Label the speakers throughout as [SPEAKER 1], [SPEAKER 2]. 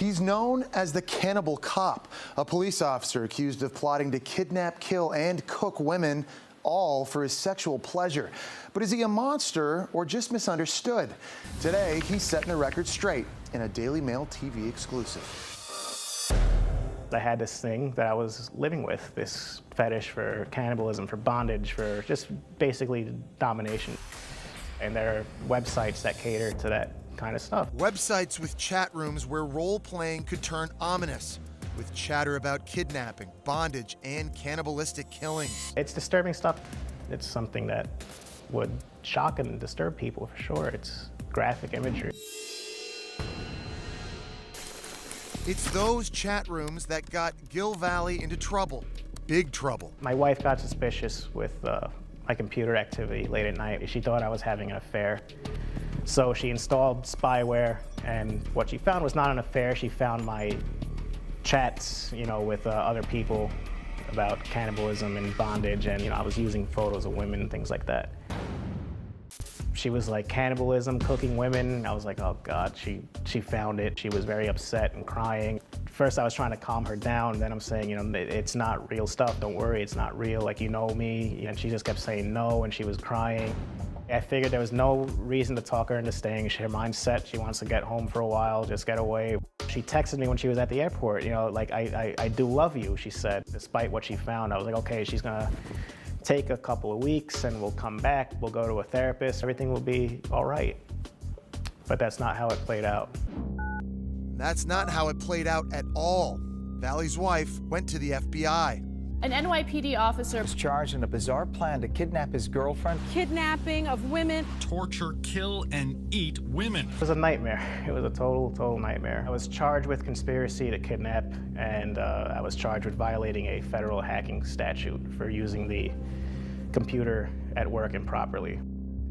[SPEAKER 1] He's known as the Cannibal Cop, a police officer accused of plotting to kidnap, kill, and cook women, all for his sexual pleasure. But is he a monster or just misunderstood? Today, he's setting the record straight in a Daily Mail TV exclusive.
[SPEAKER 2] I had this thing that I was living with, this fetish for cannibalism, for bondage, for just basically domination. And there are websites that cater to that kind of stuff.
[SPEAKER 3] Websites with chat rooms where role-playing could turn ominous, with chatter about kidnapping, bondage, and cannibalistic killings.
[SPEAKER 2] It's disturbing stuff. It's something that would shock and disturb people for sure. It's graphic imagery.
[SPEAKER 3] It's those chat rooms that got Valle into trouble, big trouble.
[SPEAKER 2] My wife got suspicious with my computer activity late at night. She thought I was having an affair. So she installed spyware, and what she found was not an affair. She found my chats, with other people about cannibalism and bondage, and I was using photos of women and things like that. She was like, cannibalism, cooking women. I was like, oh God, she found it. She was very upset and crying. First I was trying to calm her down, then I'm saying, it's not real stuff, don't worry, it's not real, like, you know me. And she just kept saying no, and she was crying. I figured there was no reason to talk her into staying. Her mind's set, she wants to get home for a while, just get away. She texted me when she was at the airport, like, I do love you, she said, despite what she found. I was like, okay, she's gonna take a couple of weeks and we'll come back, we'll go to a therapist, everything will be all right. But that's not how it played out.
[SPEAKER 3] That's not how it played out at all. Valle's wife went to the FBI.
[SPEAKER 4] An NYPD officer
[SPEAKER 5] was charged in a bizarre plan to kidnap his girlfriend.
[SPEAKER 4] Kidnapping of women.
[SPEAKER 6] Torture, kill, and eat women.
[SPEAKER 2] It was a nightmare. It was a total nightmare. I was charged with conspiracy to kidnap, and I was charged with violating a federal hacking statute for using the computer at work improperly.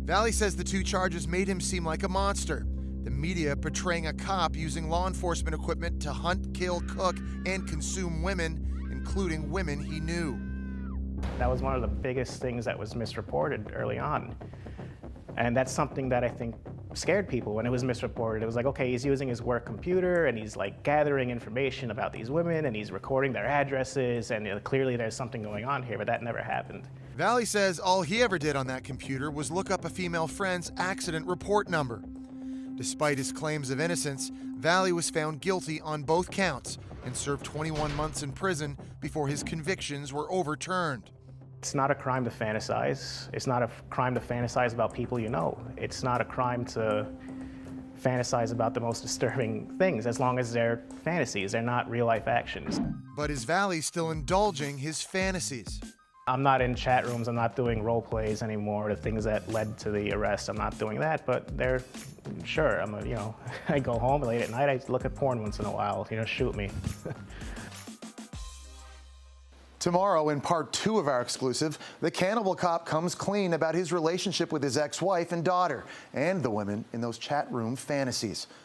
[SPEAKER 3] Valle says the two charges made him seem like a monster. The media portraying a cop using law enforcement equipment to hunt, kill, cook, and consume women, including women he knew.
[SPEAKER 2] That was one of the biggest things that was misreported early on. And that's something that I think scared people when it was misreported. It was like, okay, he's using his work computer and he's like gathering information about these women and he's recording their addresses, and clearly there's something going on here, but that never happened.
[SPEAKER 3] Valle says all he ever did on that computer was look up a female friend's accident report number. Despite his claims of innocence, Valle was found guilty on both counts and served 21 months in prison before his convictions were overturned.
[SPEAKER 2] It's not a crime to fantasize. It's not a crime to fantasize about people you know. It's not a crime to fantasize about the most disturbing things, as long as they're fantasies, they're not real-life actions.
[SPEAKER 3] But is Valle still indulging his fantasies?
[SPEAKER 2] I'm not in chat rooms, I'm not doing role plays anymore, the things that led to the arrest, I'm not doing that, but sure, I go home late at night, I look at porn once in a while, shoot me.
[SPEAKER 1] Tomorrow, in part 2 of our exclusive, the Cannibal Cop comes clean about his relationship with his ex-wife and daughter, and the women in those chat room fantasies.